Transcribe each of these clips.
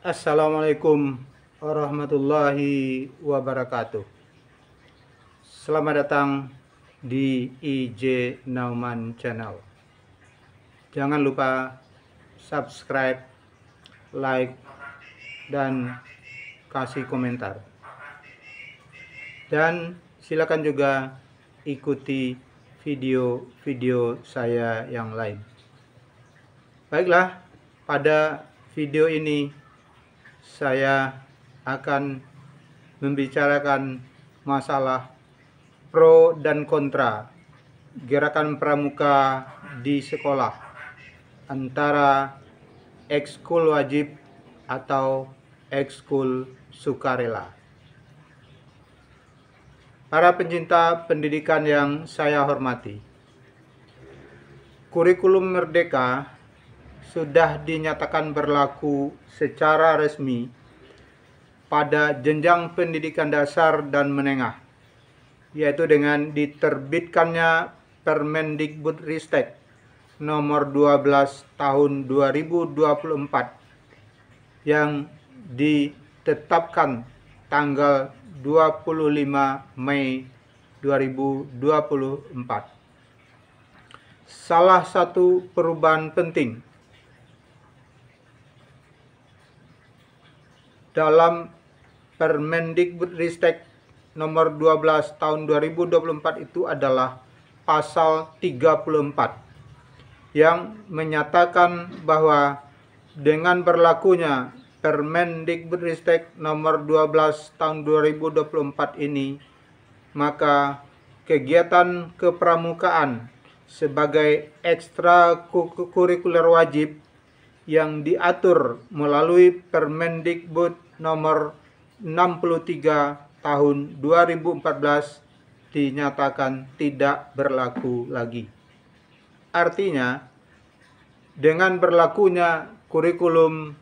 Assalamualaikum warahmatullahi wabarakatuh. Selamat datang di IJ Nauman Channel. Jangan lupa subscribe, like, dan kasih komentar. Dan silakan juga ikuti video-video saya yang lain. Baiklah, pada video ini saya akan membicarakan masalah pro dan kontra gerakan pramuka di sekolah antara ekskul wajib atau ekskul sukarela. Para pencinta pendidikan yang saya hormati, kurikulum Merdeka sudah dinyatakan berlaku secara resmi pada jenjang pendidikan dasar dan menengah, yaitu dengan diterbitkannya Permendikbudristek nomor 12 tahun 2024 yang ditetapkan tanggal 25 Mei 2024. Salah satu perubahan penting dalam Permendikbudristek nomor 12 tahun 2024 itu adalah pasal 34 yang menyatakan bahwa dengan berlakunya Permendikbudristek nomor 12 tahun 2024 ini, maka kegiatan kepramukaan sebagai ekstrakurikuler wajib yang diatur melalui Permendikbud nomor 63 tahun 2014 dinyatakan tidak berlaku lagi. Artinya, dengan berlakunya kurikulum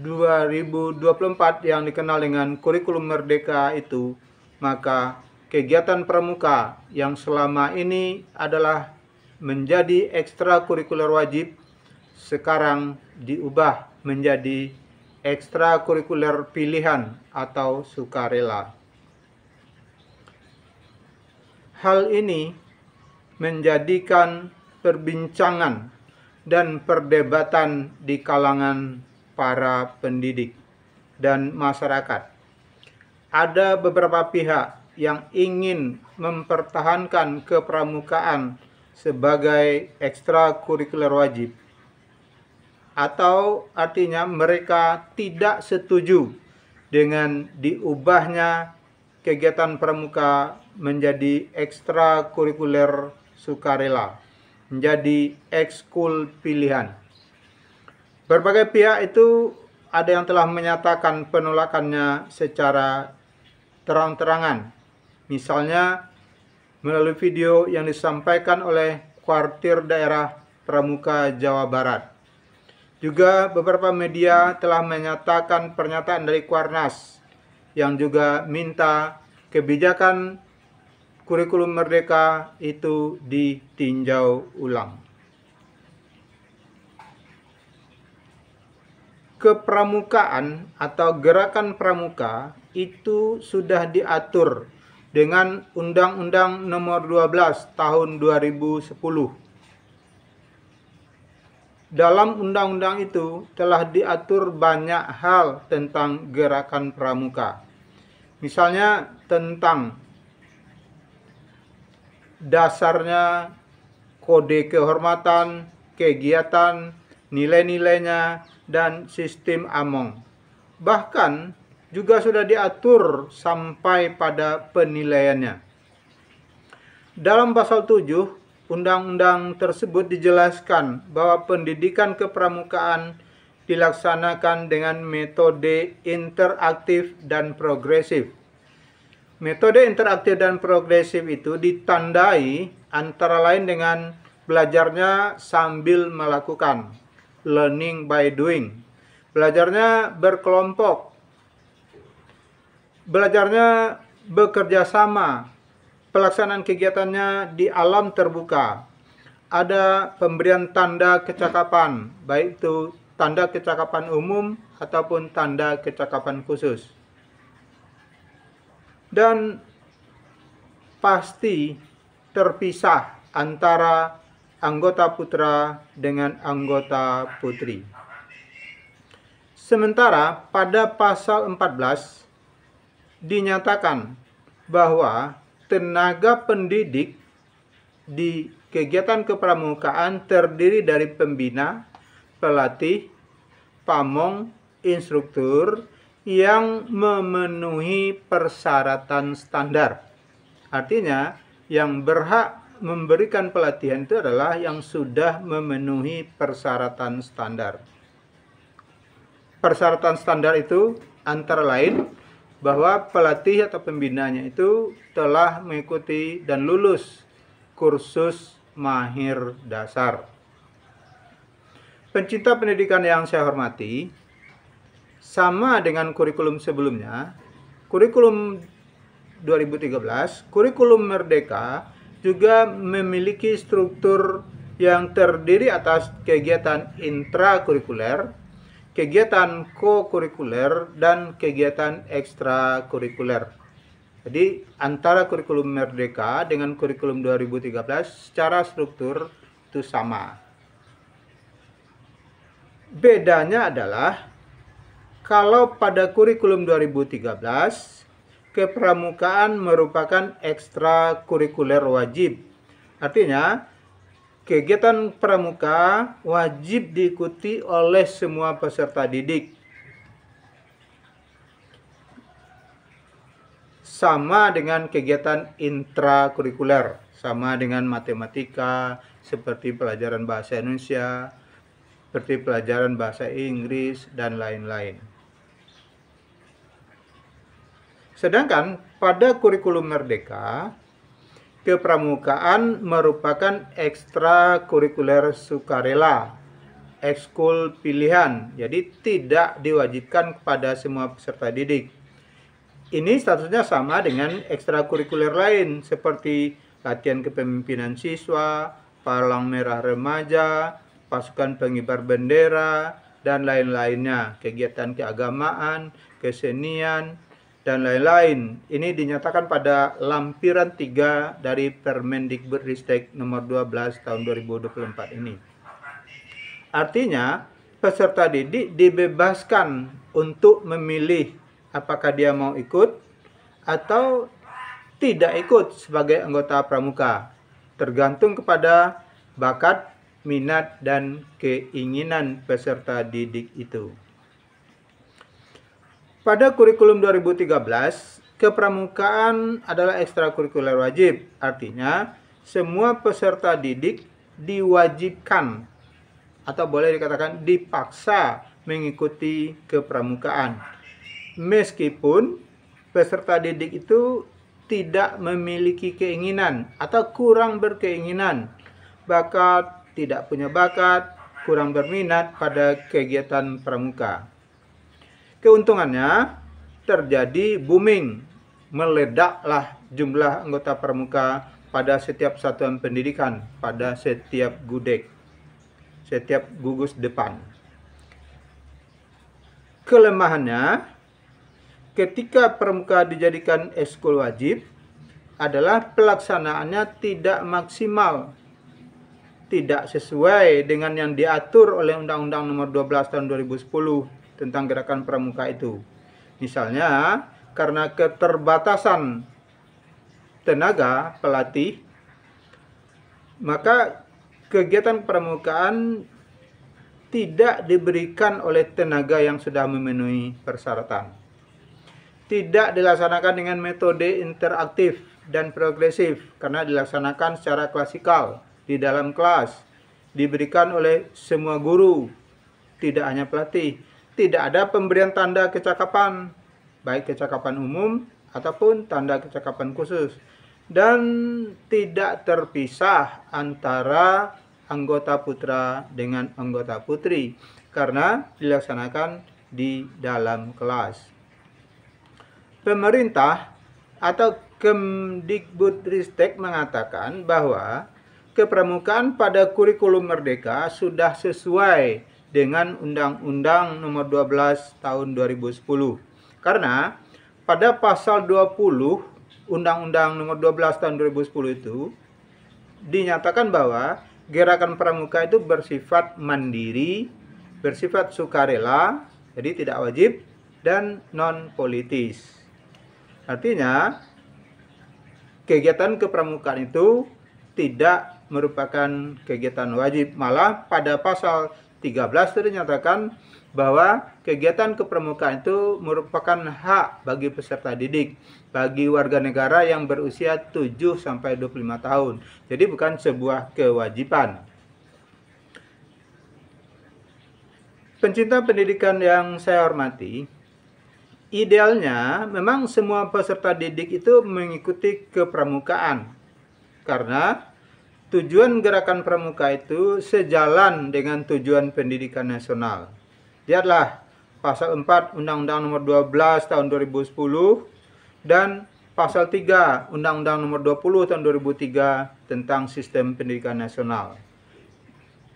2024 yang dikenal dengan kurikulum Merdeka itu, maka kegiatan pramuka yang selama ini adalah menjadi ekstrakurikuler wajib sekarang diubah menjadi ekstrakurikuler pilihan atau sukarela. Hal ini menjadikan perbincangan dan perdebatan di kalangan para pendidik dan masyarakat. Ada beberapa pihak yang ingin mempertahankan kepramukaan sebagai ekstrakurikuler wajib, atau artinya mereka tidak setuju dengan diubahnya kegiatan pramuka menjadi ekstrakurikuler sukarela, menjadi ekskul pilihan. Berbagai pihak itu ada yang telah menyatakan penolakannya secara terang-terangan, misalnya melalui video yang disampaikan oleh Kuartir Daerah Pramuka Jawa Barat. Juga beberapa media telah menyatakan pernyataan dari Kuarnas yang juga minta kebijakan kurikulum Merdeka itu ditinjau ulang. Kepramukaan atau gerakan pramuka itu sudah diatur dengan Undang-Undang Nomor 12 Tahun 2010. Dalam undang-undang itu telah diatur banyak hal tentang gerakan pramuka. Misalnya tentang dasarnya, kode kehormatan, kegiatan, nilai-nilainya, dan sistem among. Bahkan juga sudah diatur sampai pada penilaiannya. Dalam pasal 7 Undang-undang tersebut dijelaskan bahwa pendidikan kepramukaan dilaksanakan dengan metode interaktif dan progresif. Metode interaktif dan progresif itu ditandai antara lain dengan belajarnya sambil melakukan, learning by doing. Belajarnya berkelompok, belajarnya bekerja sama, pelaksanaan kegiatannya di alam terbuka. Ada pemberian tanda kecakapan, baik itu tanda kecakapan umum ataupun tanda kecakapan khusus. Dan pasti terpisah antara anggota putra dengan anggota putri. Sementara pada pasal 14 dinyatakan bahwa tenaga pendidik di kegiatan kepramukaan terdiri dari pembina, pelatih, pamong, instruktur yang memenuhi persyaratan standar. Artinya, yang berhak memberikan pelatihan itu adalah yang sudah memenuhi persyaratan standar. Persyaratan standar itu antara lain bahwa pelatih atau pembinanya itu telah mengikuti dan lulus kursus mahir dasar. Pencinta pendidikan yang saya hormati, sama dengan kurikulum sebelumnya, kurikulum 2013, kurikulum Merdeka juga memiliki struktur yang terdiri atas kegiatan intrakurikuler, kegiatan kokurikuler, dan kegiatan ekstrakurikuler. Jadi antara kurikulum Merdeka dengan kurikulum 2013 secara struktur itu sama. Bedanya adalah kalau pada kurikulum 2013 kepramukaan merupakan ekstrakurikuler wajib. Artinya kegiatan pramuka wajib diikuti oleh semua peserta didik. Sama dengan kegiatan intrakurikuler, sama dengan matematika, seperti pelajaran bahasa Indonesia, seperti pelajaran bahasa Inggris, dan lain-lain. Sedangkan pada kurikulum Merdeka, kepramukaan merupakan ekstrakurikuler sukarela, ekskul pilihan, jadi tidak diwajibkan kepada semua peserta didik. Ini statusnya sama dengan ekstrakurikuler lain seperti latihan kepemimpinan siswa, palang merah remaja, pasukan pengibar bendera, dan lain-lainnya, kegiatan keagamaan, kesenian, dan lain-lain. Ini dinyatakan pada lampiran 3 dari Permendikbudristek nomor 12 tahun 2024 ini. Artinya, peserta didik dibebaskan untuk memilih apakah dia mau ikut atau tidak ikut sebagai anggota pramuka, tergantung kepada bakat, minat, dan keinginan peserta didik itu. Pada kurikulum 2013, kepramukaan adalah ekstrakurikuler wajib. Artinya, semua peserta didik diwajibkan atau boleh dikatakan dipaksa mengikuti kepramukaan. Meskipun peserta didik itu tidak memiliki keinginan atau kurang berkeinginan, tidak punya bakat, kurang berminat pada kegiatan pramuka. Keuntungannya terjadi booming, meledaklah jumlah anggota pramuka pada setiap satuan pendidikan, pada setiap gudeg, setiap gugus depan. Kelemahannya, ketika pramuka dijadikan ekskul wajib, adalah pelaksanaannya tidak maksimal, tidak sesuai dengan yang diatur oleh Undang-Undang Nomor 12 Tahun 2010 tentang gerakan pramuka itu. Misalnya, karena keterbatasan tenaga pelatih, maka kegiatan pramukaan tidak diberikan oleh tenaga yang sudah memenuhi persyaratan. Tidak dilaksanakan dengan metode interaktif dan progresif karena dilaksanakan secara klasikal di dalam kelas, diberikan oleh semua guru, tidak hanya pelatih. Tidak ada pemberian tanda kecakapan, baik kecakapan umum ataupun tanda kecakapan khusus. Dan tidak terpisah antara anggota putra dengan anggota putri karena dilaksanakan di dalam kelas. Pemerintah atau Kemdikbudristek mengatakan bahwa kepramukaan pada kurikulum Merdeka sudah sesuai dengan Undang-Undang Nomor 12 Tahun 2010. Karena pada pasal 20 Undang-Undang Nomor 12 Tahun 2010 itu dinyatakan bahwa gerakan pramuka itu bersifat mandiri, bersifat sukarela, jadi tidak wajib, dan non-politis. Artinya, kegiatan kepramukaan itu tidak merupakan kegiatan wajib. Malah pada pasal 13 itu dinyatakan bahwa kegiatan kepramukaan itu merupakan hak bagi peserta didik, bagi warga negara yang berusia 7-25 tahun. Jadi bukan sebuah kewajiban. Pencinta pendidikan yang saya hormati, idealnya memang semua peserta didik itu mengikuti kepramukaan. Karena tujuan gerakan pramuka itu sejalan dengan tujuan pendidikan nasional. Lihatlah pasal 4 Undang-Undang Nomor 12 Tahun 2010 dan pasal 3 Undang-Undang Nomor 20 Tahun 2003 tentang Sistem Pendidikan Nasional.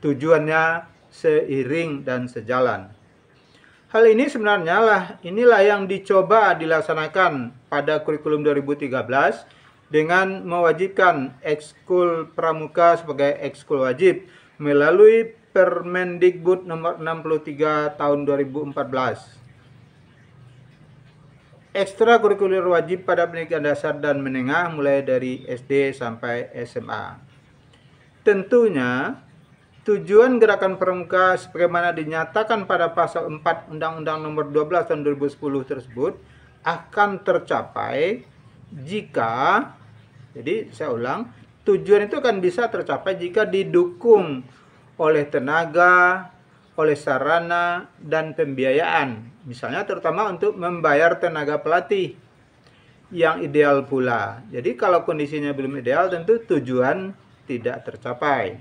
Tujuannya seiring dan sejalan. Hal ini sebenarnya inilah yang dicoba dilaksanakan pada kurikulum 2013 dengan mewajibkan ekskul pramuka sebagai ekskul wajib melalui Permendikbud nomor 63 tahun 2014. Ekstrakurikuler wajib pada pendidikan dasar dan menengah mulai dari SD sampai SMA. Tentunya tujuan gerakan pramuka sebagaimana dinyatakan pada pasal 4 Undang-Undang Nomor 12 Tahun 2010 tersebut akan tercapai jika, jadi saya ulang, tujuan itu akan bisa tercapai jika didukung oleh tenaga, oleh sarana, dan pembiayaan. Misalnya terutama untuk membayar tenaga pelatih yang ideal pula. Jadi kalau kondisinya belum ideal tentu tujuan tidak tercapai.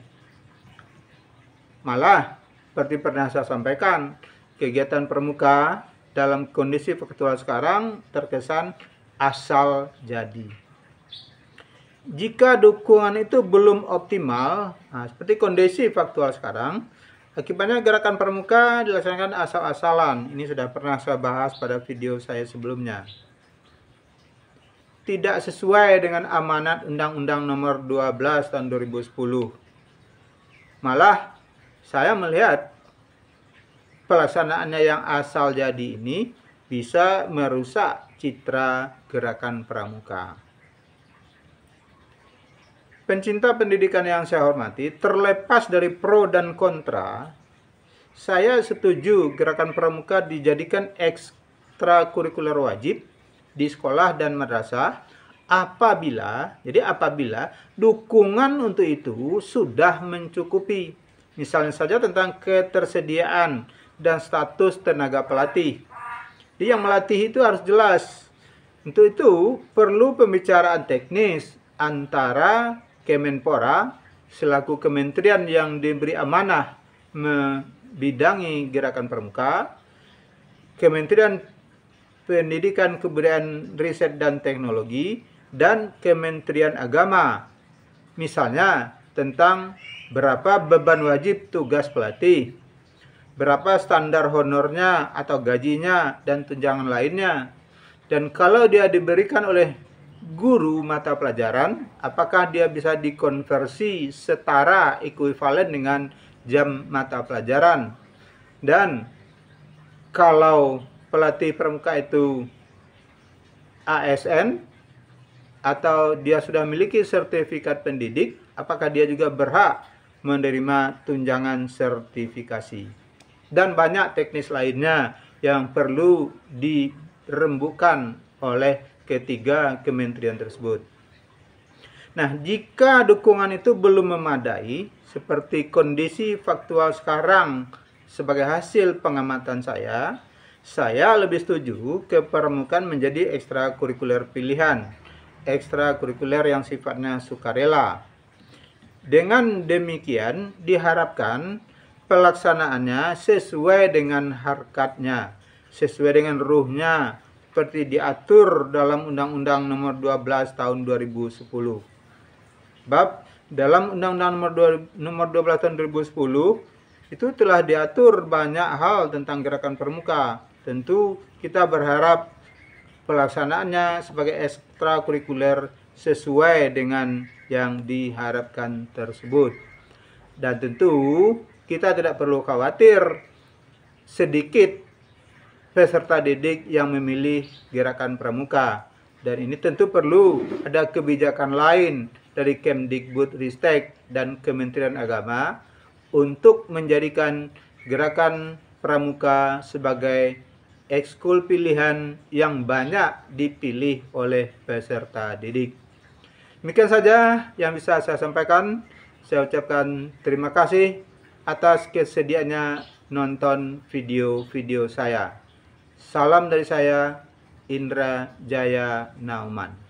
Malah, seperti pernah saya sampaikan, kegiatan pramuka dalam kondisi faktual sekarang terkesan asal jadi. Jika dukungan itu belum optimal, seperti kondisi faktual sekarang, akibatnya gerakan pramuka dilaksanakan asal-asalan. Ini sudah pernah saya bahas pada video saya sebelumnya. Tidak sesuai dengan amanat Undang-Undang Nomor 12 Tahun 2010. Malah, saya melihat pelaksanaannya yang asal jadi ini bisa merusak citra gerakan pramuka. Pencinta pendidikan yang saya hormati, terlepas dari pro dan kontra, saya setuju gerakan pramuka dijadikan ekstrakurikuler wajib di sekolah dan madrasah apabila dukungan untuk itu sudah mencukupi. Misalnya saja tentang ketersediaan dan status tenaga pelatih. Jadi yang melatih itu harus jelas. Untuk itu perlu pembicaraan teknis antara Kemenpora selaku kementerian yang diberi amanah membidangi gerakan pramuka, Kementerian Pendidikan, Kebudayaan, Riset dan Teknologi, dan Kementerian Agama. Misalnya tentang berapa beban wajib tugas pelatih, berapa standar honornya atau gajinya dan tunjangan lainnya. Dan kalau dia diberikan oleh guru mata pelajaran, apakah dia bisa dikonversi setara ekuivalen dengan jam mata pelajaran. Dan kalau pelatih pramuka itu ASN atau dia sudah memiliki sertifikat pendidik, apakah dia juga berhak menerima tunjangan sertifikasi. Dan banyak teknis lainnya yang perlu dirembukan oleh ketiga kementerian tersebut. Nah, jika dukungan itu belum memadai, seperti kondisi faktual sekarang sebagai hasil pengamatan saya lebih setuju kepramukaan menjadi ekstrakurikuler pilihan, ekstrakurikuler yang sifatnya sukarela. Dengan demikian, diharapkan pelaksanaannya sesuai dengan harkatnya, sesuai dengan ruhnya, seperti diatur dalam Undang-Undang Nomor 12 Tahun 2010. Bab dalam Undang-Undang Nomor 12 Tahun 2010 itu telah diatur banyak hal tentang gerakan pramuka. Tentu kita berharap pelaksanaannya sebagai ekstrakurikuler sesuai dengan yang diharapkan tersebut. Dan tentu kita tidak perlu khawatir sedikit peserta didik yang memilih gerakan pramuka. Dan ini tentu perlu ada kebijakan lain dari Kemdikbudristek dan Kementerian Agama untuk menjadikan gerakan pramuka sebagai ekskul pilihan yang banyak dipilih oleh peserta didik. Demikian saja yang bisa saya sampaikan. Saya ucapkan terima kasih atas kesediaannya nonton video-video saya. Salam dari saya, Indra Jaya Nauman.